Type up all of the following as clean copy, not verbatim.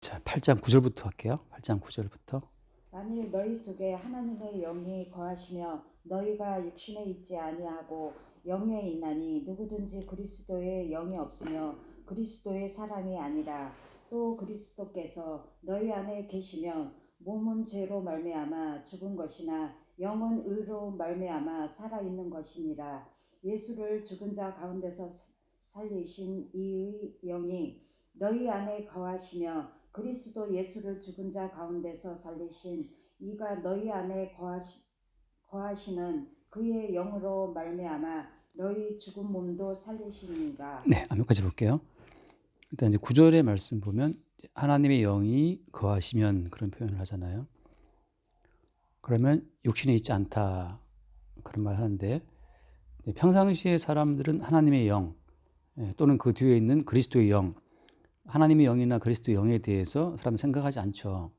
자, 8장 9절부터 할게요. 8장 9절부터. 만일 너희 속에 하나님의 영이 거하시며 너희가 육신에 있지 아니하고 영에 있나니 누구든지 그리스도의 영이 없으며 그리스도의 사람이 아니라. 또 그리스도께서 너희 안에 계시면 몸은 죄로 말미암아 죽은 것이나 영은 의로 말미암아 살아 있는 것이니라. 예수를 죽은 자 가운데서 살리신 이의 영이 너희 안에 거하시며 그리스도 예수를 죽은 자 가운데서 살리신 이가 너희 안에 거하시는 그의 영으로 말미암아 너희 죽은 몸도 살리시니라. 네, 여기까지 볼게요. 일단 이제 9절의 말씀 보면 하나님의 영이 거하시면 그런 표현을 하잖아요. 그러면 육신에 있지 않다 그런 말 하는데, 평상시에 사람들은 하나님의 영 또는 그 뒤에 있는 그리스도의 영, 하나님의 영이나 그리스도의 영에 대해서 사람은 생각하지 않죠.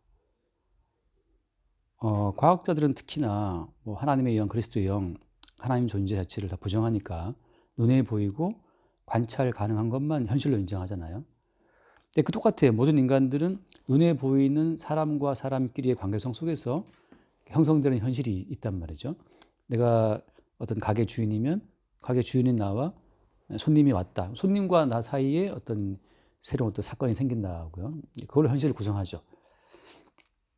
과학자들은 특히나 뭐 하나님의 영, 그리스도의 영, 하나님 존재 자체를 다 부정하니까 눈에 보이고 관찰 가능한 것만 현실로 인정하잖아요. 근데 그 똑같아요. 모든 인간들은 눈에 보이는 사람과 사람끼리의 관계성 속에서 형성되는 현실이 있단 말이죠. 내가 어떤 가게 주인이면 가게 주인인 나와 손님이 왔다. 손님과 나 사이에 어떤 새로운 어떤 사건이 생긴다고요. 그걸 현실을 구성하죠.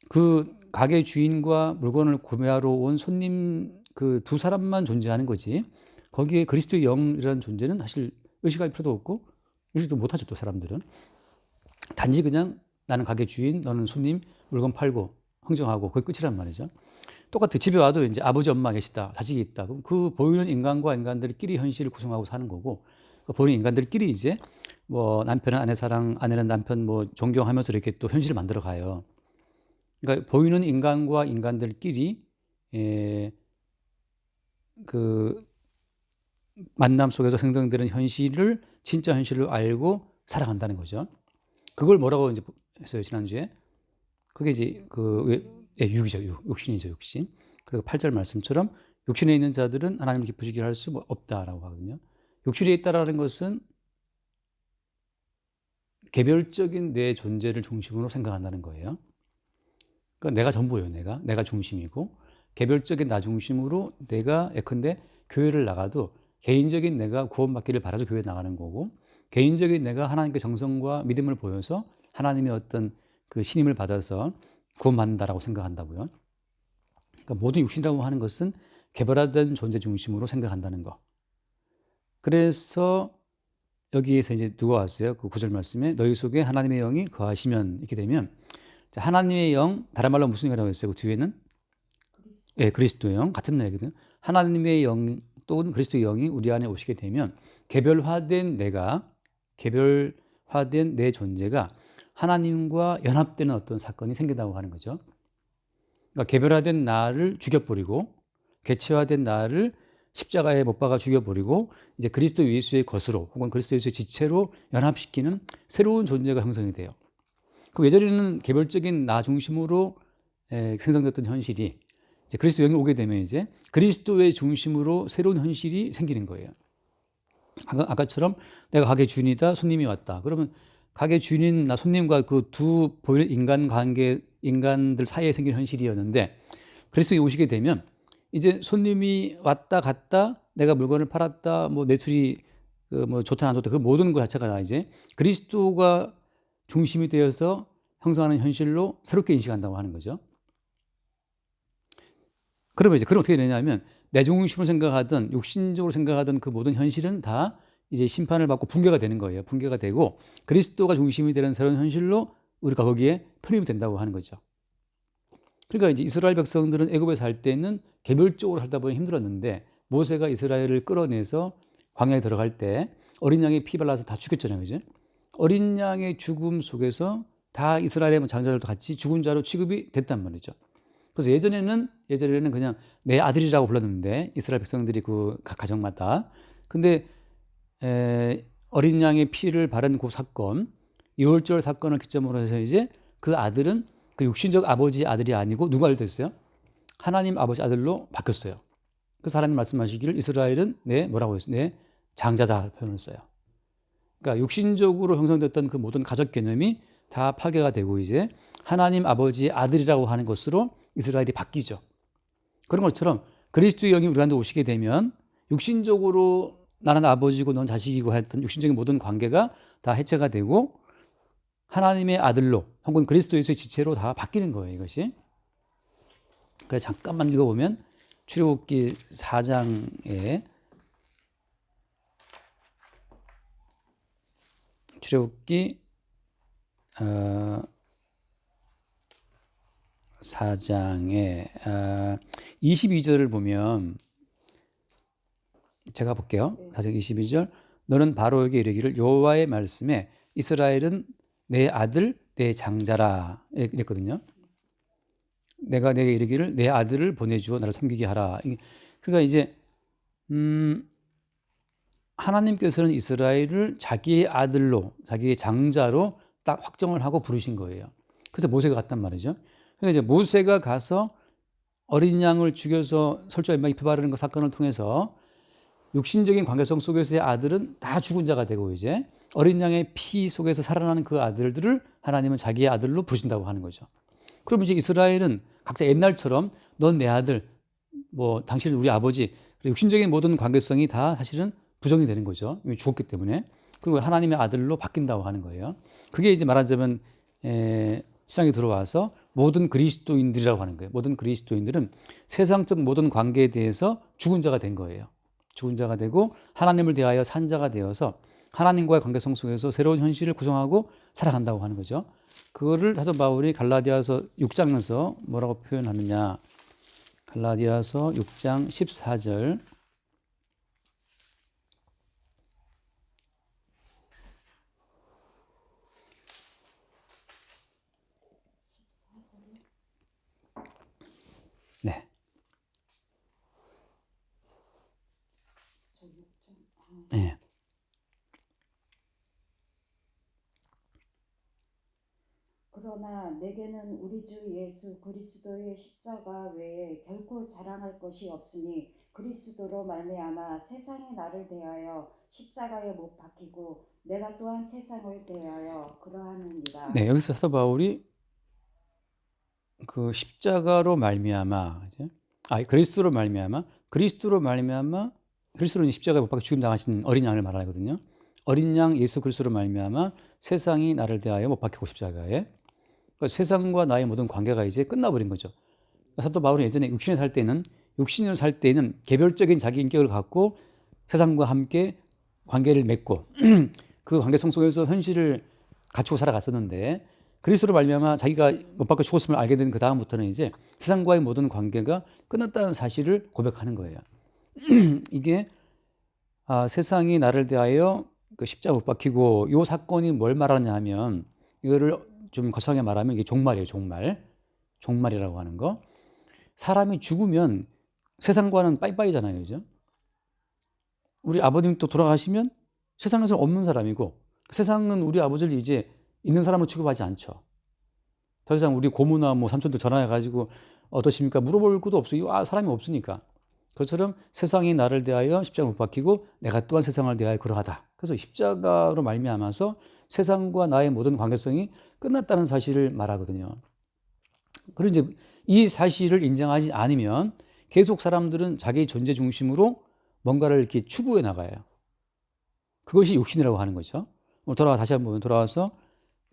그 가게 주인과 물건을 구매하러 온 손님 그 두 사람만 존재하는 거지. 거기에 그리스도의 영이라는 존재는 사실 의식할 필요도 없고 의식도 못하죠. 또 사람들은 단지 그냥 나는 가게 주인, 너는 손님, 물건 팔고 흥정하고 그게 끝이란 말이죠. 똑같아. 집에 와도 이제 아버지 엄마 계시다, 자식이 있다. 그럼 그 보이는 인간과 인간들끼리 현실을 구성하고 사는 거고, 그 보이는 인간들끼리 이제 뭐 남편은 아내 사랑, 아내는 남편 뭐 존경하면서 이렇게 또 현실을 만들어 가요. 그러니까 보이는 인간과 인간들끼리 그 만남 속에서 생성되는 현실을 진짜 현실로 알고 살아간다는 거죠. 그걸 뭐라고 이제 했어요 지난주에? 그게 이제 육이죠, 육신이죠, 육신. 그리고 8절 말씀처럼 육신에 있는 자들은 하나님을 기쁘시게 할 수 없다라고 하거든요. 육신에 있다라는 것은 개별적인 내 존재를 중심으로 생각한다는 거예요. 그러니까 내가 전부예요. 내가 중심이고 개별적인 나 중심으로 내가 예컨대 교회를 나가도 개인적인 내가 구원받기를 바라서 교회 나가는 거고, 개인적인 내가 하나님께 정성과 믿음을 보여서 하나님의 어떤 그 신임을 받아서 구원받는다라고 생각한다고요. 그러니까 모든 육신이라고 하는 것은 개별화된 존재 중심으로 생각한다는 거. 그래서 여기에서 이제 누가 왔어요? 그 9절 말씀에 너희 속에 하나님의 영이 거하시면 이렇게 되면, 자, 하나님의 영, 다른 말로 무슨 영이라고 했어요? 그 뒤에는 그리스도의 영, 같은 얘기거든요. 하나님의 영 또는 그리스도의 영이 우리 안에 오시게 되면 개별화된 내 존재가 하나님과 연합되는 어떤 사건이 생긴다고 하는 거죠. 그러니까 개별화된 나를 죽여버리고 개체화된 나를 십자가에 못 박아 죽여버리고 이제 그리스도 예수의 것으로 혹은 그리스도 예수의 지체로 연합시키는 새로운 존재가 형성이 돼요. 그 예전에는 개별적인 나 중심으로 생성됐던 현실이 이제 그리스도 영이 오게 되면 이제 그리스도의 중심으로 새로운 현실이 생기는 거예요. 아까처럼 내가 가게 주인이다, 손님이 왔다. 그러면 가게 주인인 나 손님과 그 두 보이는 인간들 사이에 생긴 현실이었는데, 그리스도에 오시게 되면 이제 손님이 왔다 갔다, 내가 물건을 팔았다, 뭐 매출이 뭐 좋다 안 좋다, 그 모든 것 자체가 다 이제 그리스도가 중심이 되어서 형성하는 현실로 새롭게 인식한다고 하는 거죠. 그러면 이제 그럼 어떻게 되냐면 내 중심으로 생각하던 육신적으로 생각하던 그 모든 현실은 다 이제 심판을 받고 붕괴가 되는 거예요. 붕괴가 되고 그리스도가 중심이 되는 새로운 현실로 우리가 거기에 편입이 된다고 하는 거죠. 그러니까 이제 이스라엘 백성들은 애굽에 살 때는 개별적으로 살다 보니 힘들었는데, 모세가 이스라엘을 끌어내서 광야에 들어갈 때 어린 양의 피 발라서 다 죽였잖아요. 그죠? 어린 양의 죽음 속에서 다 이스라엘의 장자들도 같이 죽은 자로 취급이 됐단 말이죠. 그래서 예전에는 그냥 내 아들이라고 불렀는데 이스라엘 백성들이 그 각 가정마다. 근데 어린 양의 피를 바른 그 사건, 유월절 사건을 기점으로 해서 이제 그 아들은 그 육신적 아버지 아들이 아니고 누가 됐어요? 하나님 아버지 아들로 바뀌었어요. 그래서 하나님 말씀하시기를 이스라엘은 뭐라고 했어요? 내 장자다 표현을 써요. 그러니까 육신적으로 형성됐던 그 모든 가족 개념이 다 파괴가 되고 이제 하나님 아버지의 아들이라고 하는 것으로 이스라엘이 바뀌죠. 그런 것처럼 그리스도의 영이 우리한테 오시게 되면 육신적으로 나는 아버지고 넌 자식이고 했던 육신적인 모든 관계가 다 해체가 되고 하나님의 아들로 혹은 그리스도 예수의 지체로 다 바뀌는 거예요, 이것이. 그래서 잠깐만 읽어보면 출애굽기 4장에 출애굽기 4장에 22절을 보면 제가 볼게요. 4장 22절 너는 바로에게 이르기를 여호와의 말씀에 이스라엘은 내 아들 내 장자라 이랬거든요. 내가 내게 이르기를 내 아들을 보내주어 나를 섬기게 하라. 그러니까 이제 하나님께서는 이스라엘을 자기의 아들로 자기의 장자로 딱 확정을 하고 부르신 거예요. 그래서 모세가 갔단 말이죠. 그러니까 이제 모세가 가서 어린 양을 죽여서 설주와 연막에 피 바르는 그 사건을 통해서 육신적인 관계성 속에서의 아들은 다 죽은 자가 되고 이제 어린 양의 피 속에서 살아나는 그 아들들을 하나님은 자기의 아들로 부르신다고 하는 거죠. 그럼 이제 이스라엘은 각자 옛날처럼 넌 내 아들, 뭐 당신은 우리 아버지, 육신적인 모든 관계성이 다 사실은 부정이 되는 거죠. 이미 죽었기 때문에. 그리고 하나님의 아들로 바뀐다고 하는 거예요. 그게 이제 말하자면 시장에 들어와서 모든 그리스도인들이라고 하는 거예요. 모든 그리스도인들은 세상적 모든 관계에 대해서 죽은 자가 된 거예요. 죽은 자가 되고 하나님을 대하여 산 자가 되어서 하나님과의 관계성 속에서 새로운 현실을 구성하고 살아간다고 하는 거죠. 그거를 사도 바울이 갈라디아서 6장에서 뭐라고 표현하느냐. 갈라디아서 6장 14절 네. 네. 그러나 내게는 우리 주 예수 그리스도의 십자가 외에 결코 자랑할 것이 없으니 그리스도로 말미암아 세상이 나를 대하여 십자가에 못 박히고 내가 또한 세상을 대하여 그러하느니라. 네, 여기서 사도 바울이 그 십자가로 말미암아, 그리스도로 말미암아, 그리스도는 십자가에 못 박혀 죽임 당하신 어린 양을 말하거든요. 어린 양 예수 그리스도로 말미암아 세상이 나를 대하여 못 박히고 십자가에. 그러니까 세상과 나의 모든 관계가 이제 끝나버린 거죠. 사도 바울은 예전에 육신을 살 때는 개별적인 자기 인격을 갖고 세상과 함께 관계를 맺고 그 관계성 속에서 현실을 갖추고 살아갔었는데 그리스도로 말미암아 자기가 못 박혀 죽었음을 알게 된 그 다음부터는 이제 세상과의 모든 관계가 끝났다는 사실을 고백하는 거예요. 이게 세상이 나를 대하여 그 십자가 못 박히고 이 사건이 뭘 말하냐 하면 이거를 좀 거창하게 말하면 이게 종말이에요. 종말이라고 하는 거. 사람이 죽으면 세상과는 빠이빠이잖아요. 그죠? 우리 아버님 또 돌아가시면 세상에서 없는 사람이고 세상은 우리 아버지를 이제 있는 사람으로 취급하지 않죠. 더 이상 우리 고모나 뭐 삼촌들 전화해가지고 어떠십니까? 물어볼 것도 없어요. 사람이 없으니까. 그것처럼 세상이 나를 대하여 십자가 못 박히고 내가 또한 세상을 대하여 그러하다. 그래서 십자가로 말미암아서 세상과 나의 모든 관계성이 끝났다는 사실을 말하거든요. 그리고 이제 이 사실을 인정하지 않으면 계속 사람들은 자기 존재 중심으로 뭔가를 이렇게 추구해 나가요. 그것이 육신이라고 하는 거죠. 다시 한번 돌아와서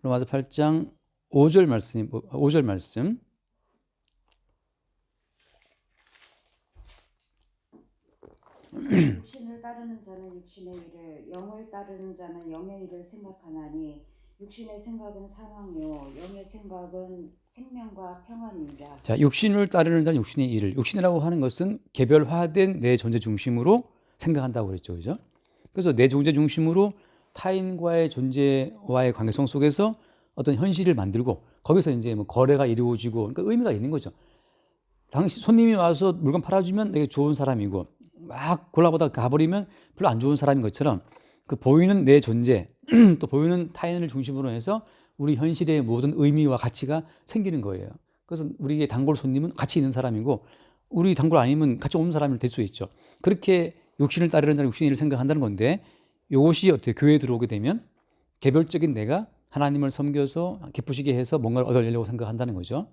로마서 8장 5절 말씀. 육신을 따르는 자는 육신의 일을, 영을 따르는 자는 영의 일을 생각하나니 육신의 생각은 사망이요 영의 생각은 생명과 평안입니다. 자, 육신을 따르는 자는 육신의 일을. 육신이라고 하는 것은 개별화된 내 존재 중심으로 생각한다고 그랬죠. 그죠? 그래서 내 존재 중심으로 타인과의 존재와의 관계성 속에서 어떤 현실을 만들고 거기서 이제 뭐 거래가 이루어지고 그러니까 의미가 있는 거죠. 손님이 와서 물건 팔아주면 되게 좋은 사람이고 막 골라보다 가버리면 별로 안 좋은 사람인 것처럼 그 보이는 내 존재 또 보이는 타인을 중심으로 해서 우리 현실의 모든 의미와 가치가 생기는 거예요. 그래서 우리의 단골 손님은 가치 있는 사람이고 우리 단골 아니면 가치 없는 사람이 될 수 있죠. 그렇게 육신을 따르는 자는 육신의 일을 생각한다는 건데 이것이 어떻게 교회에 들어오게 되면 개별적인 내가 하나님을 섬겨서 기쁘시게 해서 뭔가를 얻으려고 생각한다는 거죠.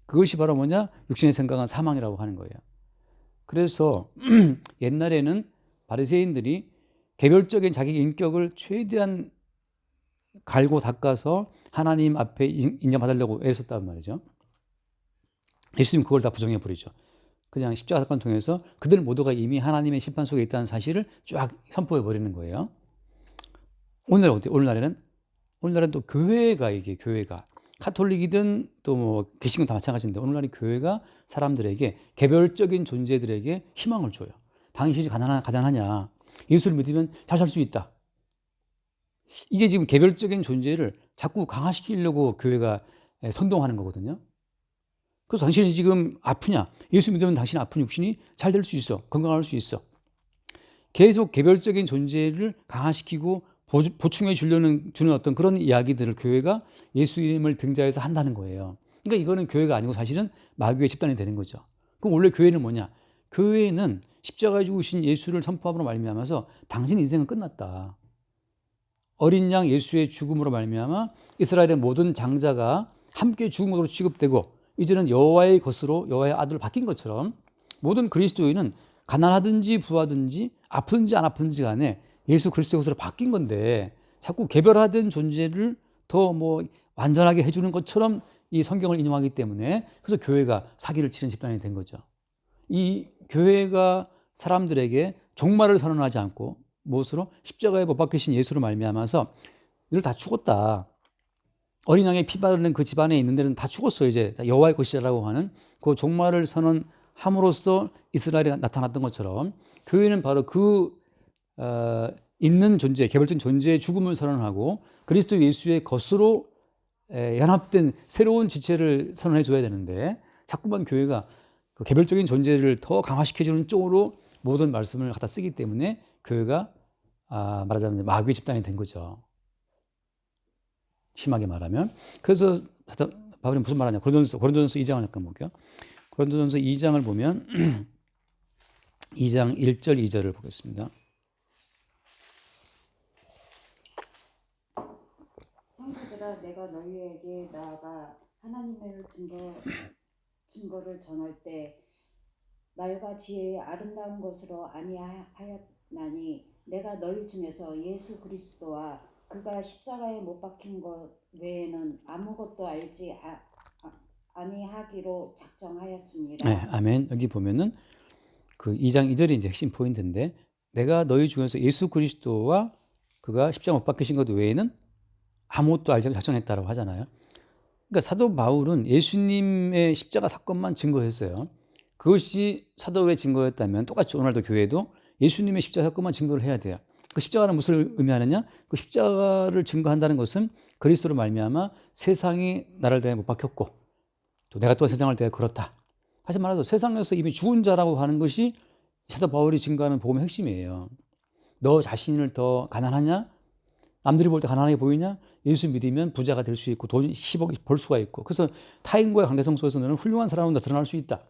그것이 바로 뭐냐? 육신의 생각은 사망이라고 하는 거예요. 그래서 옛날에는 바리새인들이 개별적인 자기 인격을 최대한 갈고 닦아서 하나님 앞에 인정받으려고 애썼단 말이죠. 예수님 그걸 다 부정해 버리죠. 그냥 십자가 사건을 통해서 그들 모두가 이미 하나님의 심판 속에 있다는 사실을 쫙 선포해 버리는 거예요. 오늘날은 어때? 오늘날은 또 교회가, 이게 교회가 카톨릭이든 또 뭐 개신교 다 마찬가지인데, 오늘날의 교회가 사람들에게, 개별적인 존재들에게 희망을 줘요. 당신이 가난하냐? 예수를 믿으면 잘 살 수 있다. 이게 지금 개별적인 존재를 자꾸 강화시키려고 교회가 선동하는 거거든요. 그래서 당신이 지금 아프냐? 예수 믿으면 당신 아픈 육신이 잘 될 수 있어. 건강할 수 있어. 계속 개별적인 존재를 강화시키고 보충해 주는 어떤 그런 이야기들을 교회가 예수 이름을 빙자해서 한다는 거예요. 그러니까 이거는 교회가 아니고 사실은 마귀의 집단이 되는 거죠. 그럼 원래 교회는 뭐냐? 교회는 십자가에 죽으신 예수를 선포함으로 말미암아서 당신 인생은 끝났다. 어린 양 예수의 죽음으로 말미암아 이스라엘의 모든 장자가 함께 죽은 것으로 취급되고, 이제는 여호와의 것으로 여호와의 아들로 바뀐 것처럼 모든 그리스도인은 가난하든지 부하든지 아픈지 안 아픈지 간에 예수 그리스도의 것으로 바뀐 건데, 자꾸 개별화된 존재를 더 뭐 완전하게 해주는 것처럼 이 성경을 인용하기 때문에, 그래서 교회가 사기를 치는 집단이 된 거죠. 이 교회가 사람들에게 종말을 선언하지 않고 무엇으로? 십자가에 못 박히신 예수로 말미암아서 너희들 다 죽었다. 어린 양의 피 바르는 그 집안에 있는 데는 다 죽었어. 이제 여호와의 것이라고 하는 그 종말을 선언함으로써 이스라엘이 나타났던 것처럼, 교회는 바로 있는 존재, 개별적인 존재의 죽음을 선언하고 그리스도 예수의 것으로 연합된 새로운 지체를 선언해 줘야 되는데, 자꾸만 교회가 그 개별적인 존재를 더 강화시켜주는 쪽으로 모든 말씀을 갖다 쓰기 때문에 교회가 말하자면 마귀의 집단이 된 거죠. 심하게 말하면. 그래서 바울이 무슨 말하냐? 고린도전서 2장을 잠깐 볼게요. 고린도전서 2장을 보면 2장 1절 2절을 보겠습니다. 형제들아, 내가 너희에게 나아가 하나님의 증거를 전할 때 말과 지혜의 아름다운 것으로 아니하였나니, 내가 너희 중에서 예수 그리스도와 그가 십자가에 못 박힌 것 외에는 아무것도 알지 아니하기로 작정하였습니다. 네, 아멘. 여기 보면은 그 2장 2절이 이제 핵심 포인트인데, 내가 너희 중에서 예수 그리스도와 그가 십자가 못 박히신 것 외에는 아무것도 알지 않고 작정했다라고 하잖아요. 그러니까 사도 바울은 예수님의 십자가 사건만 증거했어요. 그것이 사도의 증거였다면 똑같이 오늘도 교회도 예수님의 십자가 사건만 증거를 해야 돼요. 그 십자가는 무엇을 의미하느냐? 그 십자가를 증거한다는 것은 그리스도로 말미암아 세상이 나를 대해 못 박혔고, 또 내가 또 세상을 대해 그렇다. 다시 말해서 세상에서 이미 죽은 자라고 하는 것이 사도 바울이 증거하는 복음의 핵심이에요. 너 자신을 더 가난하냐? 남들이 볼 때 가난하게 보이냐? 예수 믿으면 부자가 될 수 있고 돈 10억 벌 수가 있고, 그래서 타인과의 관계성 속에서 너는 훌륭한 사람으로 드러날 수 있다.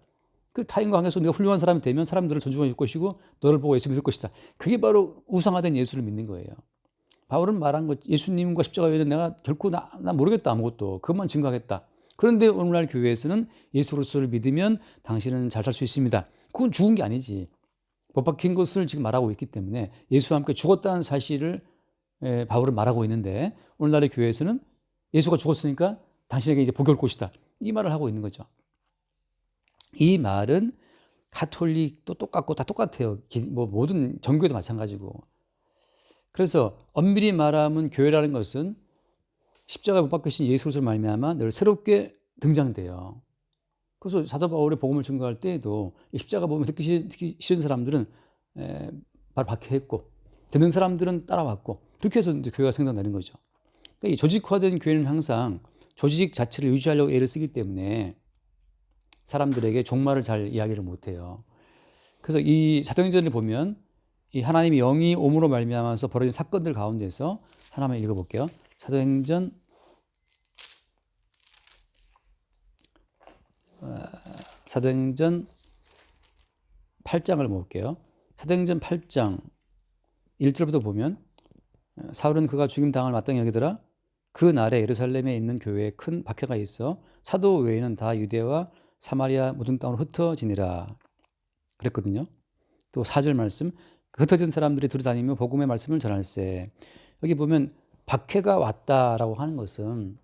그 타인과 관계에서 네가 훌륭한 사람이 되면 사람들을 존중해 줄 것이고 너를 보고 예수 믿을 것이다. 그게 바로 우상화된 예수를 믿는 거예요. 바울은 말한 것, 예수님과 십자가 외에는 내가 결코 나 모르겠다, 아무것도. 그것만 증거하겠다. 그런데 오늘날 교회에서는 예수 그리스도를 믿으면 당신은 잘 살 수 있습니다. 그건 죽은 게 아니지. 못 박힌 것을 지금 말하고 있기 때문에 예수와 함께 죽었다는 사실을 바울은 말하고 있는데, 오늘날의 교회에서는 예수가 죽었으니까 당신에게 이제 복이 올 것이다, 이 말을 하고 있는 거죠. 이 말은 가톨릭도 똑같고 다 똑같아요. 뭐 모든 정교회도 마찬가지고. 그래서 엄밀히 말하면 교회라는 것은 십자가에 못 박히신 예수 그리스도를 말미암아 늘 새롭게 등장돼요. 그래서 사도 바울의 복음을 증거할 때에도 십자가 복음을 듣기 싫은 사람들은 바로 박해했고, 듣는 사람들은 따라왔고, 그렇게 해서 이제 교회가 생겨나는 거죠. 그러니까 이 조직화된 교회는 항상 조직 자체를 유지하려고 애를 쓰기 때문에 사람들에게 종말을 잘 이야기를 못해요. 그래서 이 사도행전을 보면 이 하나님의 영이 옴으로 말미암아서 벌어진 사건들 가운데서 하나만 읽어볼게요. 사도행전 8장을 볼게요. 사도행전 8장 1절부터 보면, 사울은 그가 죽임 당할 마땅히 여기더라. 그 날에 예루살렘에 있는 교회에 큰 박해가 있어 사도 외에는 다 유대와 사마리아 모든 땅으로 흩어지니라 그랬거든요. 또 4절 말씀, 흩어진 사람들이 두루다니며 복음의 말씀을 전할세. 여기 보면 박해가 왔다라고 하는 것은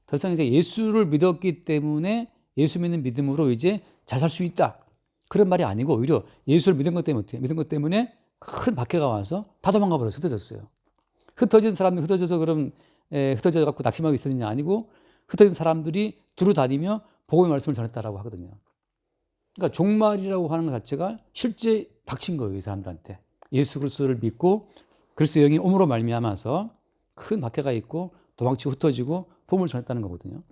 더 이상 이제 예수를 믿었기 때문에 예수 믿는 믿음으로 이제 잘 살 수 있다, 그런 말이 아니고 오히려 예수를 믿은 것 때문에 큰 박해가 와서 다 도망가 버려서 흩어졌어요. 흩어진 사람들이 흩어져서 그럼 흩어져 갖고 낙심하고 있었느냐, 아니고 흩어진 사람들이 두루다니며 복음의 말씀을 전했다라고 하거든요. 그러니까 종말이라고 하는 것 자체가 실제 닥친 거예요, 이 사람들한테. 예수 그리스도를 믿고 그리스도의 영이 옴으로 말미암아서 큰 박해가 있고 도망치고 흩어지고 복음을 전했다는 거거든요.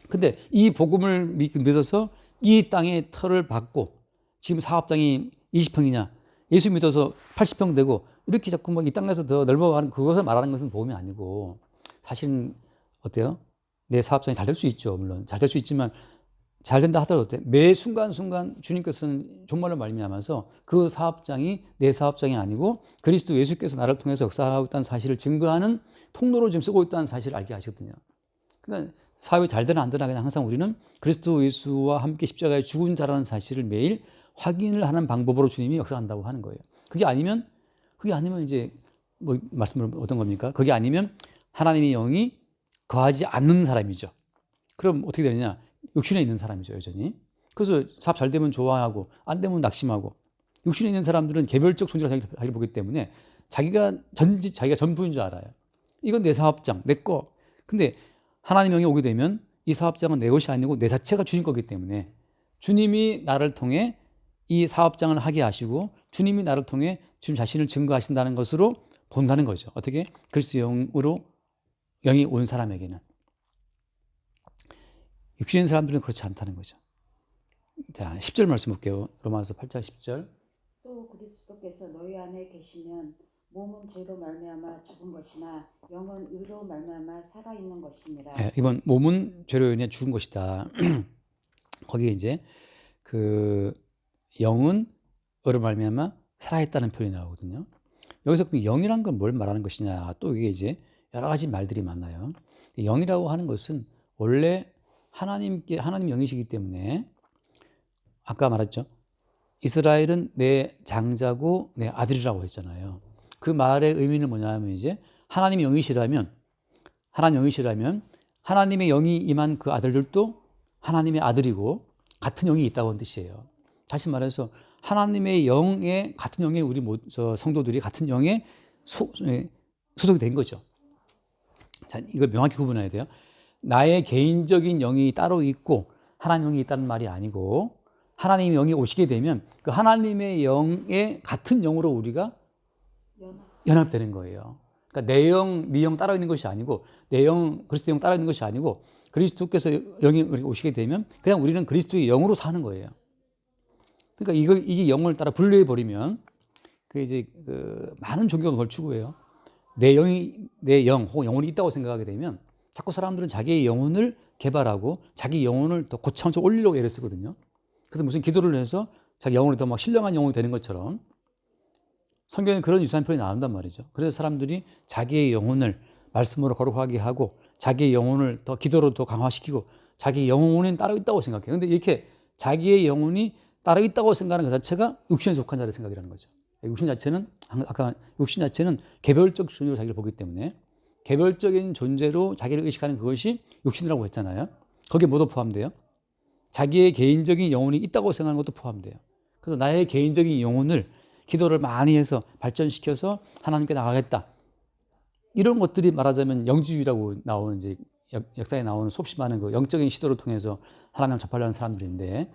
근데 이 복음을 믿어서 이 땅의 터를 받고 지금 사업장이 20평이냐, 예수 믿어서 80평 되고 이렇게 자꾸 막 이 땅에서 더 넓어가는 그것을 말하는 것은 복음이 아니고, 사실은 어때요? 내 사업장이 잘 될 수 있죠. 물론 잘 될 수 있지만 잘 된다 하더라도 어때? 매 순간순간 주님께서는 종말로 말미암아서 그 사업장이 내 사업장이 아니고 그리스도 예수께서 나를 통해서 역사하고 있다는 사실을 증거하는 통로로 지금 쓰고 있다는 사실을 알게 하시거든요. 그러니까 사업이 잘 되나 안 되나 그냥 항상 우리는 그리스도 예수와 함께 십자가에 죽은 자라는 사실을 매일 확인을 하는 방법으로 주님이 역사한다고 하는 거예요. 그게 아니면 이제 뭐 말씀을 어떤 겁니까? 그게 아니면 하나님의 영이 거하지 않는 사람이죠. 그럼 어떻게 되느냐? 육신에 있는 사람이죠, 여전히. 그래서 사업 잘 되면 좋아하고 안 되면 낙심하고, 육신에 있는 사람들은 개별적 존재로 자기를 보기 때문에 자기가 전부인 줄 알아요. 이건 내 사업장, 내 거. 근데 하나님의 영이 오게 되면 이 사업장은 내 것이 아니고 내 자체가 주신 거기 때문에 주님이 나를 통해 이 사업장을 하게 하시고 주님이 나를 통해 주님 자신을 증거하신다는 것으로 본다는 거죠. 어떻게? 그리스도 영으로 영이 온 사람에게는. 육신인 사람들은 그렇지 않다는 거죠. 자, 10절 말씀 볼게요. 로마서 8장 10절. 또 그리스도께서 너희 안에 계시면 몸은 죄로 말미암아 죽은 것이나 영은 의로 말미암아 살아 있는 것이니라. 네, 이번 몸은 죄로 인해 죽은 것이다. 거기에 이제 그 영은 의로 말미암아 살아있다는 표현이 나오거든요. 여기서 그 영이란 건 뭘 말하는 것이냐, 또 이게 이제 여러 가지 말들이 많아요. 영이라고 하는 것은 원래 하나님 영이시기 때문에 아까 말했죠. 이스라엘은 내 장자고 내 아들이라고 했잖아요. 그 말의 의미는 뭐냐면 이제 하나님의 영이시라면 하나님의 영이 임한 그 아들들도 하나님의 아들이고 같은 영이 있다고 하는 뜻이에요. 다시 말해서 하나님의 영에 같은 영에 우리 성도들이 같은 영에 소속이 된 거죠. 자, 이걸 명확히 구분해야 돼요. 나의 개인적인 영이 따로 있고 하나님 영이 있다는 말이 아니고, 하나님의 영이 오시게 되면 그 하나님의 영에 같은 영으로 우리가 연합되는 거예요. 그러니까 내 영, 네 영 따로 있는 것이 아니고, 내 영, 그리스도 영 따로 있는 것이 아니고, 그리스도께서 영이 오시게 되면 그냥 우리는 그리스도의 영으로 사는 거예요. 그러니까 이게 영을 따라 분류해 버리면 그 이제 많은 종교가 그걸 추구해요. 내 영 혹은 영혼이 있다고 생각하게 되면 자꾸 사람들은 자기의 영혼을 개발하고 자기 영혼을 더 고차원적으로 올리려고 애를 쓰거든요. 그래서 무슨 기도를 해서 자기 영혼이 더 막 신령한 영혼이 되는 것처럼 성경에 그런 유사한 표현이 나온단 말이죠. 그래서 사람들이 자기의 영혼을 말씀으로 거룩하게 하고 자기의 영혼을 더 기도로 더 강화시키고 자기 영혼은 따로 있다고 생각해요. 그런데 이렇게 자기의 영혼이 따로 있다고 생각하는 것 자체가 육신에 속한 자의 생각이라는 거죠. 육신 자체는 개별적 존재로 자기를 보기 때문에 개별적인 존재로 자기를 의식하는 그것이 육신이라고 했잖아요. 거기에 뭐도 포함돼요? 자기의 개인적인 영혼이 있다고 생각하는 것도 포함돼요. 그래서 나의 개인적인 영혼을 기도를 많이 해서 발전시켜서 하나님께 나가겠다. 이런 것들이 말하자면 영지주의라고 나오는 이제 역사에 나오는 수없이 많은 그 영적인 시도를 통해서 하나님을 접하려는 사람들인데,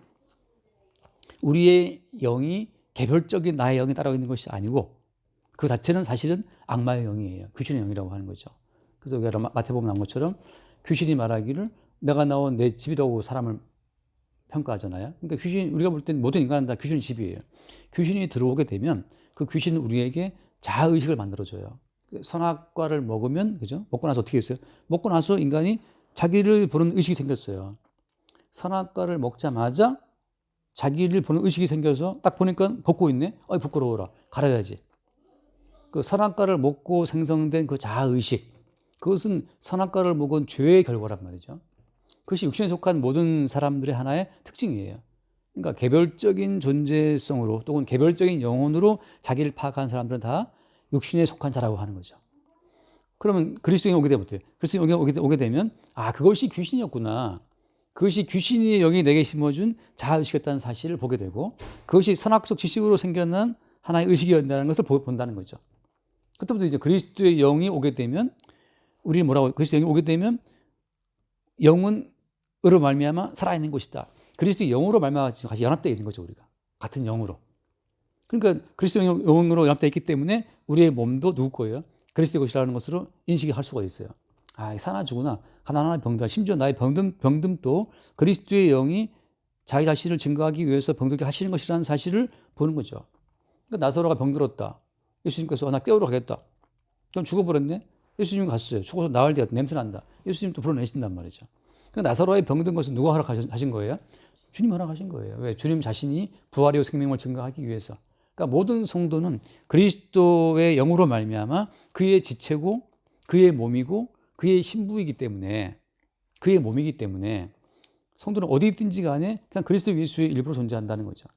우리의 영이 개별적인 나의 영이 따로 있는 것이 아니고 그 자체는 사실은 악마의 영이에요. 귀신의 영이라고 하는 거죠. 그래서 우리가 마태복음 나온 것처럼 귀신이 말하기를 내가 나온 내 집이라고 사람을 평가하잖아요. 그러니까 우리가 볼 땐 모든 인간은 다 귀신의 집이에요. 귀신이 들어오게 되면 그 귀신은 우리에게 자아의식을 만들어줘요. 선악과를 먹으면, 그죠? 먹고 나서 어떻게 했어요? 먹고 나서 인간이 자기를 보는 의식이 생겼어요. 선악과를 먹자마자 자기를 보는 의식이 생겨서 딱 보니까 벗고 있네? 부끄러워라. 가려야지. 그 선악과를 먹고 생성된 그 자아의식, 그것은 선악과를 먹은 죄의 결과란 말이죠. 그것이 육신에 속한 모든 사람들의 하나의 특징이에요. 그러니까 개별적인 존재성으로 또는 개별적인 영혼으로 자기를 파악한 사람들은 다 육신에 속한 자라고 하는 거죠. 그러면 그리스도인이 오게 되면 어때요? 그리스도인이 오게 되면 그것이 귀신이었구나. 그것이 귀신이 여기 내게 심어준 자아의식이었다는 사실을 보게 되고 그것이 선악적 지식으로 생겨난 하나의 의식이었다는 것을 본다는 거죠. 그때부터 이제 그리스도의 영이 오게 되면 우리는 뭐라고 그리스도의 영이 오게 되면 영은으로 말미암아 살아있는 것이다. 그리스도의 영으로 말미암아 같이 연합되어 있는 거죠. 우리가 같은 영으로. 그러니까 그리스도의 영으로 연합되어 있기 때문에 우리의 몸도 누구 거예요? 그리스도의 것이라는 것으로 인식할 수가 있어요. 사나 죽으나 가난하나 병들어 심지어 나의 병듦도 그리스도의 영이 자기 자신을 증거하기 위해서 병들게 하시는 것이라는 사실을 보는 거죠. 그러니까 나사로가 병들었다. 예수님께서 나 깨우러 가겠다. 그럼 죽어버렸네. 예수님 갔어요. 죽어서 나을 때 냄새 난다. 예수님 또 불어내신단 말이죠. 그러니까 나사로의 병든 것은 누가 허락하신 거예요? 주님 허락하신 거예요. 왜? 주님 자신이 부활이요 생명을 증거하기 위해서. 그러니까 모든 성도는 그리스도의 영으로 말미암아 그의 지체고 그의 몸이고 그의 신부이기 때문에 그의 몸이기 때문에 성도는 어디 있든지 간에 그냥 그리스도 예수의 일부로 존재한다는 거죠.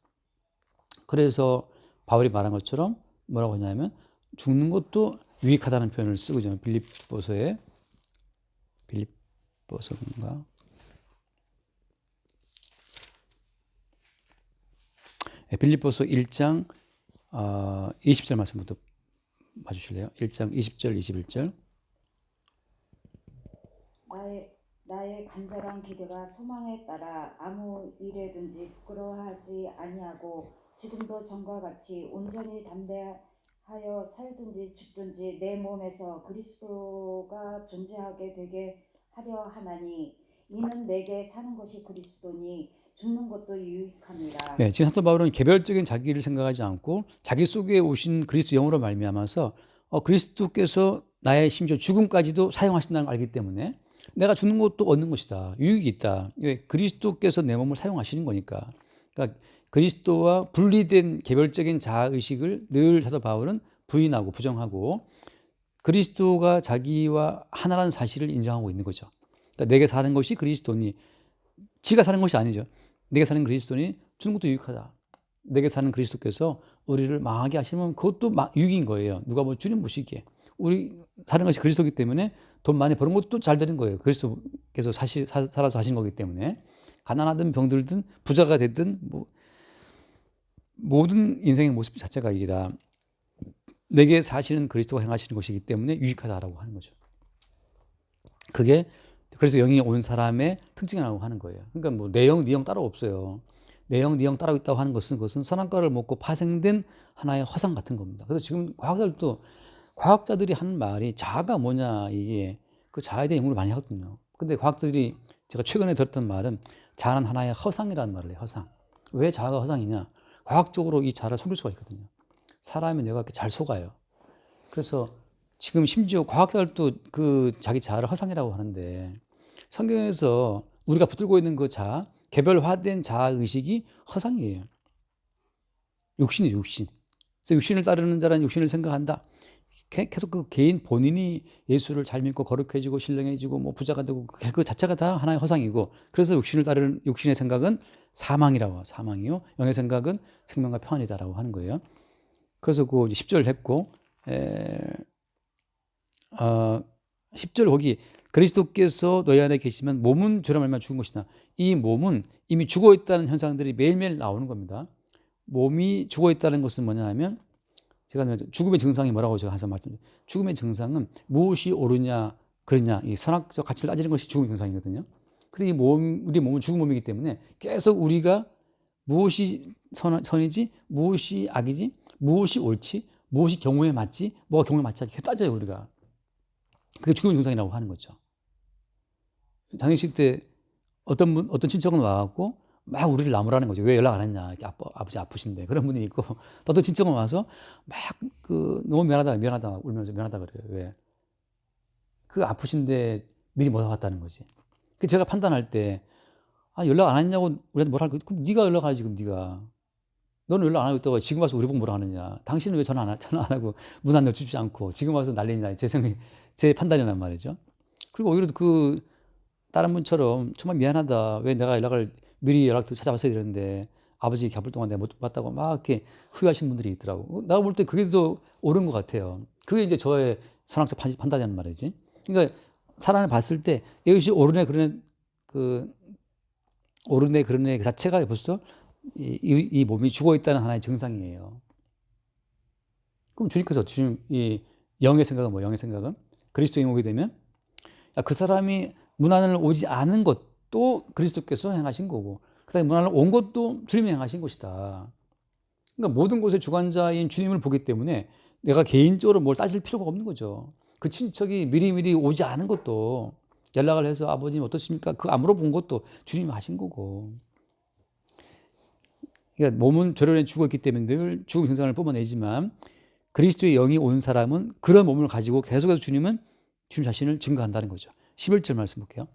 그래서 바울이 말한 것처럼 뭐라고 하냐면 죽는 것도 유익하다는 표현을 쓰고 있잖아요. 빌립보서인가? 빌립보서 1장 20절 말씀부터 봐주실래요? 1장 20절 21절. 나의 간절한 기대가 소망에 따라 아무 일에든지 부끄러워하지 아니하고 지금도 전과 같이 온전히 담대하여 살든지 죽든지 내 몸에서 그리스도가 존재하게 되게 하려 하나니 이는 내게 사는 것이 그리스도니 죽는 것도 유익함이라. 네, 지금 사도 바울은 개별적인 자기를 생각하지 않고 자기 속에 오신 그리스도 영으로 말미암아서 그리스도께서 나의 심지어 죽음까지도 사용하신다는 걸 알기 때문에 내가 죽는 것도 얻는 것이다. 유익이 있다. 왜? 그리스도께서 내 몸을 사용하시는 거니까. 그러니까 그리스도와 분리된 개별적인 자아의식을 늘 사도 바울은 부인하고 부정하고 그리스도가 자기와 하나라는 사실을 인정하고 있는 거죠. 그러니까 내게 사는 것이 그리스도니 지가 사는 것이 아니죠. 내게 사는 그리스도니 주는 것도 유익하다. 내게 사는 그리스도께서 우리를 망하게 하시면 그것도 유익인 거예요. 누가 뭐 주님 보시기에. 우리 사는 것이 그리스도이기 때문에 돈 많이 버는 것도 잘 되는 거예요. 그리스도께서 살아서 하신 거기 때문에 가난하든 병들든 부자가 됐든 뭐 모든 인생의 모습 자체가 이게 다 내게 사시는 그리스도가 행하시는 것이기 때문에 유익하다라고 하는 거죠. 그게 그래서 영이 온 사람의 특징이라고 하는 거예요. 그러니까 뭐 내 영, 네 영 따로 없어요. 내 영, 네 영 따로 있다고 하는 것은 그것은 선악과를 먹고 파생된 하나의 허상 같은 겁니다. 그래서 지금 과학자들이 하는 말이 자아가 뭐냐 이게 그 자아에 대한 연구를 많이 하거든요. 근데 과학자들이 제가 최근에 들었던 말은 자아는 하나의 허상이라는 말을 해요. 허상. 왜 자아가 허상이냐? 과학적으로 이 자아를 속일 수가 있거든요. 사람이 내가 이렇게 잘 속아요. 그래서 지금 심지어 과학자들도 그 자기 자아를 허상이라고 하는데 성경에서 우리가 붙들고 있는 그 자아, 개별화된 자아의식이 허상이에요. 육신이에요, 육신. 그래서 육신을 따르는 자는 육신을 생각한다. 계속 그 개인 본인이 예수를 잘 믿고 거룩해지고 신령해지고 뭐 부자가 되고 그 자체가 다 하나의 허상이고 그래서 육신을 따르는 육신의 생각은 사망이라고 사망이요. 영의 생각은 생명과 평안이다라고 하는 거예요. 그래서 그 10절 했고 10절 거기 그리스도께서 너희 안에 계시면 몸은 죄로 말미암아 죽은 것이다. 이 몸은 이미 죽어 있다는 현상들이 매일매일 나오는 겁니다. 몸이 죽어 있다는 것은 뭐냐 하면 제가 죽음의 증상이 뭐라고 제가 항상 말씀드려요. 죽음의 증상은 무엇이 옳으냐 그러냐 이 선악적 가치를 따지는 것이 죽음의 증상이거든요. 그래서 우리 몸은 죽은 몸이기 때문에 계속 우리가 무엇이 선이지 무엇이 악이지 무엇이 옳지 무엇이 경우에 맞지 뭐가 경우에 맞지 않게 따져요 우리가. 그게 죽음의 증상이라고 하는 거죠. 장례식 때 어떤 친척은 와갖고 막 우리를 나무라는 거죠. 왜 연락 안 했냐. 이렇게 아버지 아프신데. 그런 분이 있고, 또 어떤 친척은 와서 막 너무 미안하다, 울면서 미안하다 그래요. 왜? 그 아프신데 미리 못 왔다는 거지. 그 제가 판단할 때, 연락 안 했냐고 우리한테 뭐라 할 거야. 그럼 네가 연락하지, 지금 네가. 너는 연락 안 하고 있다가 지금 와서 우리 보고 뭐라 하느냐. 당신은 왜 전화 안 하고 문 안 열어주지 않고 지금 와서 난리냐. 제 판단이란 말이죠. 그리고 오히려 그 다른 분처럼 정말 미안하다. 왜 내가 미리 연락도 찾아봤어야 되는데 아버지 갚을 동안 내가 못 봤다고 막 이렇게 후회하시는 분들이 있더라고. 내가 볼 때 그게 더 옳은 것 같아요. 그게 이제 저의 선악적 판단이란 말이지. 그러니까 사람을 봤을 때 이것이 옳으네 그러네 그 자체가 벌써 이 몸이 죽어 있다는 하나의 증상이에요. 그럼 주님께서 이 영의 생각은 뭐 영의 생각은 그리스도인 오게 되면 그 사람이 문안을 오지 않은 것도 그리스도께서 행하신 거고 그다음에 문안을 온 것도 주님이 행하신 것이다. 그러니까 모든 것의 주관자인 주님을 보기 때문에 내가 개인적으로 뭘 따질 필요가 없는 거죠. 그 친척이 미리미리 오지 않은 것도 연락을 해서 아버님 어떠십니까? 그 안 물어본 것도 주님이 하신 거고. 그러니까 몸은 저련에 죽어 있기 때문에 늘 죽음 현상을 뿜어내지만 그리스도의 영이 온 사람은 그런 몸을 가지고 계속해서 주님 자신을 증거한다는 거죠. 11절 말씀 볼게요.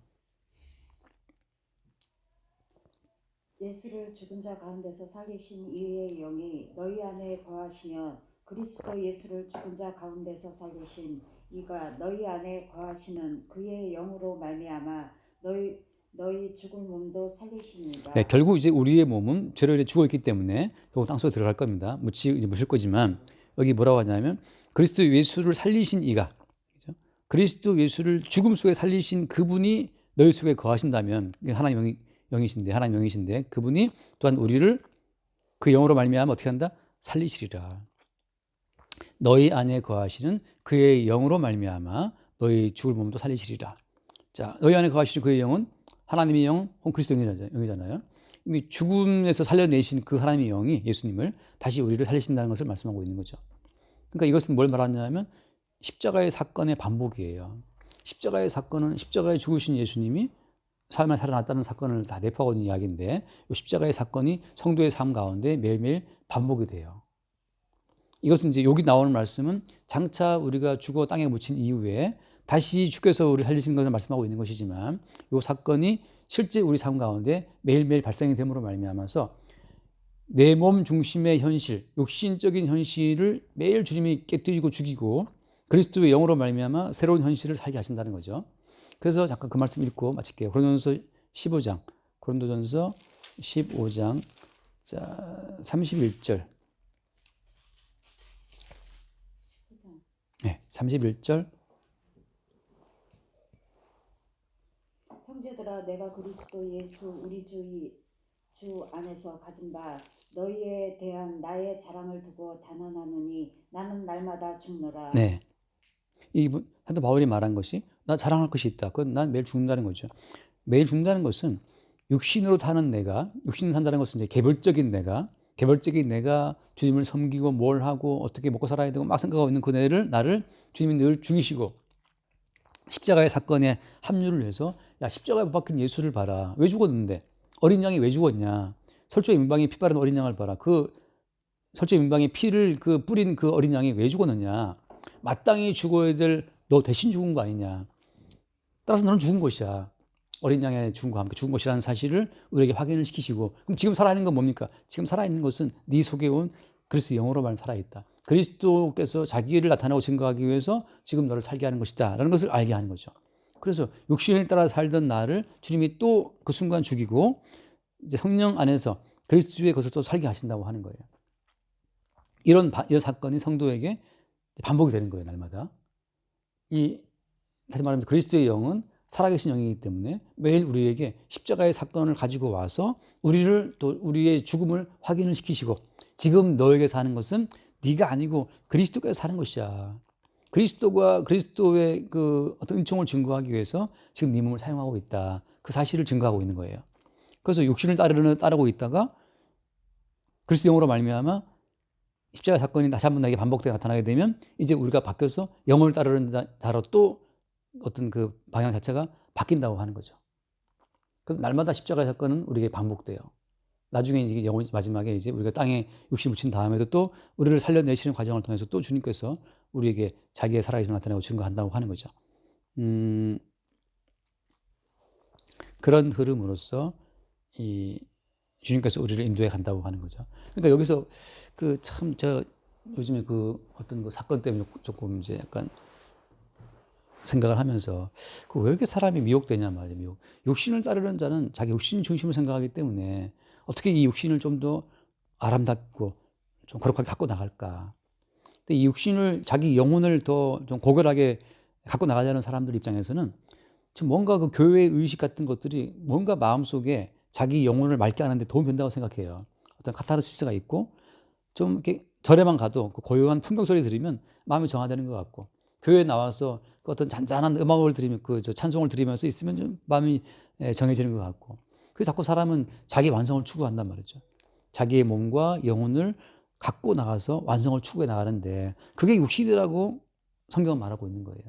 예수를 죽은 자 가운데서 살리신 이의 영이 너희 안에 거하시면 그리스도 예수를 죽은 자 가운데서 살리신 이가 너희 안에 거하시는 그의 영으로 말미암아 너희 죽은 몸도 살리시니라. 네, 결국 이제 우리의 몸은 죄로 인해 죽어 있기 때문에 결국 땅속에 들어갈 겁니다. 묻힐 거지만 여기 뭐라고 하냐면 그리스도 예수를 살리신 이가 그죠? 그리스도 예수를 죽음 속에 살리신 그분이 너희 속에 거하신다면 하나님 영이신데 그분이 또한 우리를 그 영으로 말미암아 어떻게 한다? 살리시리라. 너희 안에 거하시는 그의 영으로 말미암아 너희 죽을 몸도 살리시리라. 자, 너희 안에 거하시는 그의 영은 하나님의 영, 혹은 그리스도 영이잖아요. 이미 죽음에서 살려내신 그 하나님의 영이 예수님을 다시 우리를 살리신다는 것을 말씀하고 있는 거죠. 그러니까 이것은 뭘 말하냐면 십자가의 사건의 반복이에요. 십자가의 사건은 십자가에 죽으신 예수님이 삶을 살아났다는 사건을 다 내포하고 있는 이야기인데 이 십자가의 사건이 성도의 삶 가운데 매일매일 반복이 돼요. 이것은 이제 여기 나오는 말씀은 장차 우리가 죽어 땅에 묻힌 이후에 다시 주께서 우리를 살리신 것을 말씀하고 있는 것이지만 이 사건이 실제 우리 삶 가운데 매일매일 발생이 됨으로 말미암아서 내 몸 중심의 현실, 육신적인 현실을 매일 주님이 깨뜨리고 죽이고 그리스도의 영으로 말미암아 새로운 현실을 살게 하신다는 거죠. 그래서 잠깐 그 말씀 읽고 마칠게요. 고린도전서 15장 자 31절. 네, 31절. 형제들아 내가 그리스도 예수 우리 주 안에서 가진 바 너희에 대한 나의 자랑을 두고 단언하노니 나는 날마다 죽노라. 네. 이 사도 바울이 말한 것이 나 자랑할 것이 있다. 그건 난 매일 죽는다는 거죠. 매일 죽는다는 것은 육신으로 산다는 것은 이제 개별적인 내가 주님을 섬기고 뭘 하고 어떻게 먹고 살아야 되고 막 생각하고 있는 나를 주님이 늘 죽이시고 십자가의 사건에 합류를 해서 야 십자가에 못 박힌 예수를 봐라. 왜 죽었는데? 어린 양이 왜 죽었냐? 설주의 민방위 피 바른 어린 양을 봐라. 그 설주의 민방위 피를 뿌린 그 어린 양이 왜 죽었느냐? 마땅히 죽어야 될 너 대신 죽은 거 아니냐? 따라서 너는 죽은 것이야. 어린 양의 죽음과 함께 죽은 것이라는 사실을 우리에게 확인을 시키시고 그럼 지금 살아있는 건 뭡니까? 지금 살아있는 것은 네 속에 온 그리스도 영으로 말 살아있다. 그리스도께서 자기를 나타내고 증거하기 위해서 지금 너를 살게 하는 것이다 라는 것을 알게 하는 거죠. 그래서 육신을 따라 살던 나를 주님이 또 그 순간 죽이고 이제 성령 안에서 그리스도의 것을 또 살게 하신다고 하는 거예요. 이런 사건이 성도에게 반복이 되는 거예요. 날마다. 다시 말하면 그리스도의 영은 살아계신 영이기 때문에 매일 우리에게 십자가의 사건을 가지고 와서 우리의 죽음을 확인을 시키시고 지금 너에게 사는 것은 네가 아니고 그리스도께서 사는 것이야. 그리스도가 그리스도의 그 어떤 은총을 증거하기 위해서 지금 네 몸을 사용하고 있다. 그 사실을 증거하고 있는 거예요. 그래서 육신을 따르고 있다가 그리스도 영으로 말미암아 십자가 사건이 다시 한번 나에게 반복되게 나타나게 되면 이제 우리가 바뀌어서 영을 따르는 자로 또 어떤 그 방향 자체가 바뀐다고 하는 거죠. 그래서 날마다 십자가 사건은 우리에게 반복돼요. 나중에 이제 마지막에 이제 우리가 땅에 육신 묻힌 다음에도 또 우리를 살려내시는 과정을 통해서 또 주님께서 우리에게 자기의 살아계심을 나타내고 증거한다고 하는 거죠. 그런 흐름으로서 주님께서 우리를 인도해 간다고 하는 거죠. 그러니까 여기서 그 참 저 요즘에 그 어떤 그 사건 때문에 조금 이제 약간 생각을 하면서 그 왜 이렇게 사람이 미혹되냐 말이에요. 미혹. 욕심을 따르는 자는 자기 욕심 중심을 생각하기 때문에 어떻게 이 욕심을 좀 더 아름답고 좀 거룩하게 갖고 나갈까. 근데 이 육신을 자기 영혼을 더 좀 고결하게 갖고 나가려는 사람들 입장에서는 지금 뭔가 그 교회의 의식 같은 것들이 뭔가 마음속에 자기 영혼을 맑게 하는데 도움이 된다고 생각해요. 어떤 카타르시스가 있고 좀 이렇게 절에만 가도 그 고요한 풍경 소리 들으면 마음이 정화되는 것 같고 교회에 나와서 그 어떤 잔잔한 음악을 들으면 그 저 찬송을 들으면서 있으면 좀 마음이 정해지는 것 같고 그래서 자꾸 사람은 자기 완성을 추구한단 말이죠. 자기의 몸과 영혼을 갖고 나가서 완성을 추구해 나가는데 그게 육신이라고 성경은 말하고 있는 거예요.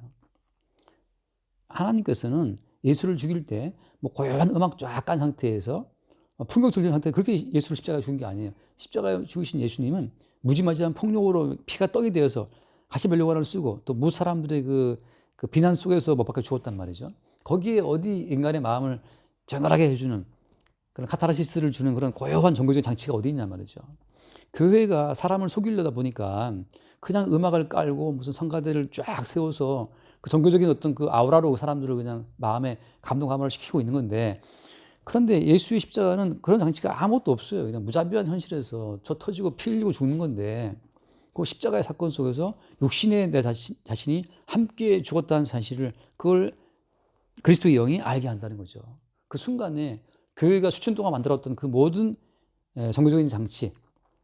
하나님께서는 예수를 죽일 때 뭐 고요한 음악 쫙 깐 상태에서 풍경 들리는 상태에 그렇게 예수를 십자가에 죽인 게 아니에요. 십자가에 죽으신 예수님은 무지막지한 폭력으로 피가 떡이 되어서 가시면류관을 쓰고 또 무 사람들의 그 비난 속에서 못 박혀 죽었단 말이죠. 거기에 어디 인간의 마음을 정갈하게 해주는 그런 카타르시스를 주는 그런 고요한 종교적인 장치가 어디 있냐 말이죠. 교회가 사람을 속이려다 보니까 그냥 음악을 깔고 무슨 성가대를 쫙 세워서 그 종교적인 어떤 그 아우라로 사람들을 그냥 마음에 감동 감화를 시키고 있는 건데 그런데 예수의 십자가는 그런 장치가 아무것도 없어요. 그냥 무자비한 현실에서 저 터지고 피 흘리고 죽는 건데 그 십자가의 사건 속에서 육신의 내 자신이 함께 죽었다는 사실을 그걸 그리스도의 영이 알게 한다는 거죠. 그 순간에 교회가 수천 동안 만들었던 그 모든 종교적인 장치,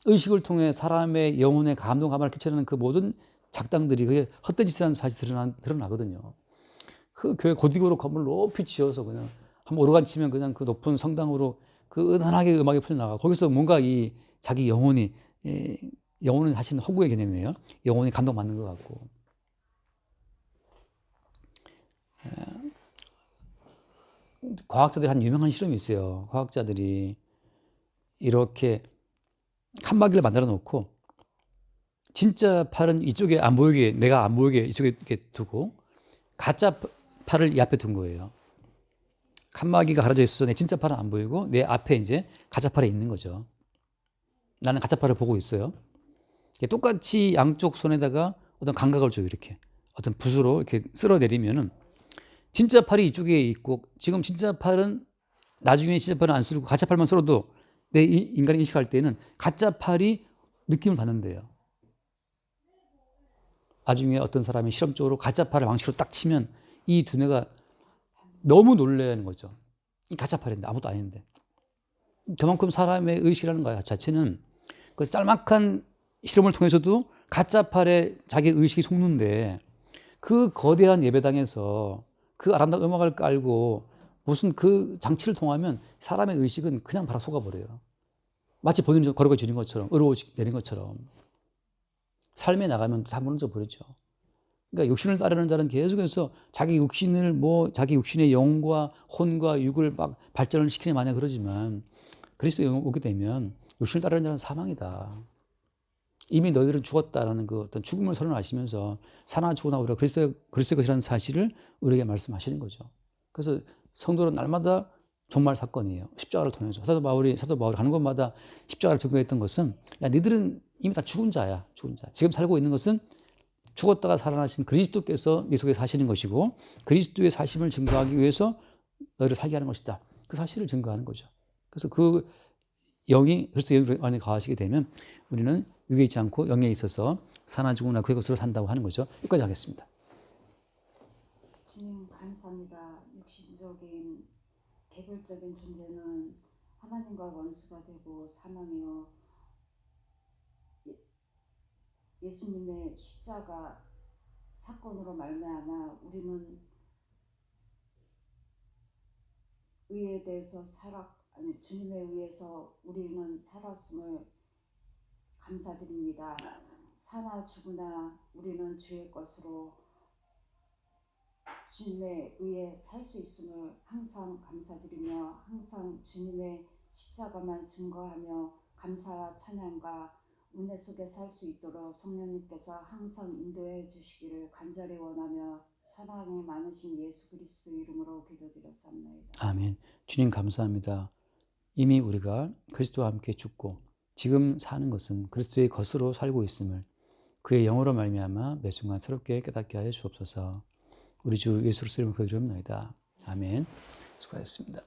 의식을 통해 사람의 영혼에 감동, 감화를 끼치는 그 모든 작당들이 그게 헛된 짓을 하는 사실이 드러나거든요. 그 교회 고딕으로 건물 높이 지어서 그냥 한번 오르간 치면 그냥 그 높은 성당으로 그 은은하게 음악이 풀려나가. 거기서 뭔가 이 자기 영혼이, 영혼은 사실 허구의 개념이에요. 영혼이 감동받는 것 같고. 과학자들이 한 유명한 실험이 있어요. 과학자들이 이렇게 칸막이를 만들어 놓고 진짜 팔은 이쪽에 안 보이게 내가 안 보이게 이쪽에 이렇게 두고 가짜 팔을 이 앞에 둔 거예요. 칸막이가 가려져 있어서 내 진짜 팔은 안 보이고 내 앞에 이제 가짜 팔이 있는 거죠. 나는 가짜 팔을 보고 있어요. 똑같이 양쪽 손에다가 어떤 감각을 줘요. 이렇게 어떤 붓으로 이렇게 쓸어 내리면은 진짜 팔이 이쪽에 있고 지금 진짜 팔은 나중에 진짜 팔은 안 쓰고 가짜 팔만 쓸어도 내 인간이 인식할 때는 가짜 팔이 느낌을 받는데요. 나중에 어떤 사람이 실험적으로 가짜 팔을 망치로 딱 치면 이 두뇌가 너무 놀라는 거죠. 이 가짜 팔인데 아무것도 아닌데. 저만큼 사람의 의식이라는 것 자체는 그 짤막한 실험을 통해서도 가짜 팔에 자기 의식이 속는데 그 거대한 예배당에서 그 아름다운 음악을 깔고 무슨 그 장치를 통하면 사람의 의식은 그냥 바로 속아버려요. 마치 본인이 거룩해지는 것처럼, 의로워지는 것처럼. 삶에 나가면 다 무너져 버리죠. 그러니까 육신을 따르는 자는 계속해서 자기 육신을 자기 육신의 영과 혼과 육을 막 발전을 시키는 마냥 그러지만 그리스도에 오게 되면 육신을 따르는 자는 사망이다. 이미 너희들은 죽었다라는 그 어떤 죽음을 선언하시면서 사나 죽으나 우리가 그리스도의 것이라는 사실을 우리에게 말씀하시는 거죠. 그래서 성도는 날마다 종말 사건이에요. 십자가를 통해서 사도 바울이 가는 곳마다 십자가를 적용했던 것은 야 니들은 이미 다 죽은 자야. 죽은 자. 지금 살고 있는 것은 죽었다가 살아나신 그리스도께서 네 속에 사시는 것이고 그리스도의 사심을 증거하기 위해서 너희를 살게 하는 것이다. 그 사실을 증거하는 거죠. 그래서 그 영이 그리스도 영 안에 거하시게 되면 우리는 육에 있지 않고 영에 있어서 사나 죽으나 그의 것으로 산다고 하는 거죠. 여기까지 하겠습니다. 주님 감사합니다. 육신적인 개별적인 존재는 하나님과 원수가 되고 사망이요 예수님의 십자가 사건으로 말미암아 우리는 의에 대해서 주님에 의해서 우리는 살았음을 감사드립니다. 사나 죽으나 우리는 주의 것으로 주님에 의해 살 수 있음을 항상 감사드리며 항상 주님의 십자가만 증거하며 감사와 찬양과 은혜 속에 살 수 있도록 성령님께서 항상 인도해 주시기를 간절히 원하며 사랑이 많으신 예수 그리스도 이름으로 기도드렸사옵나이다. 아멘. 주님 감사합니다. 이미 우리가 그리스도와 함께 죽고 지금 사는 것은 그리스도의 것으로 살고 있음을 그의 영으로 말미암아 매 순간 새롭게 깨닫게 하여 주옵소서. 우리 주 예수 그리스도의 이름으로 기도드립니다. 아멘. 수고하셨습니다.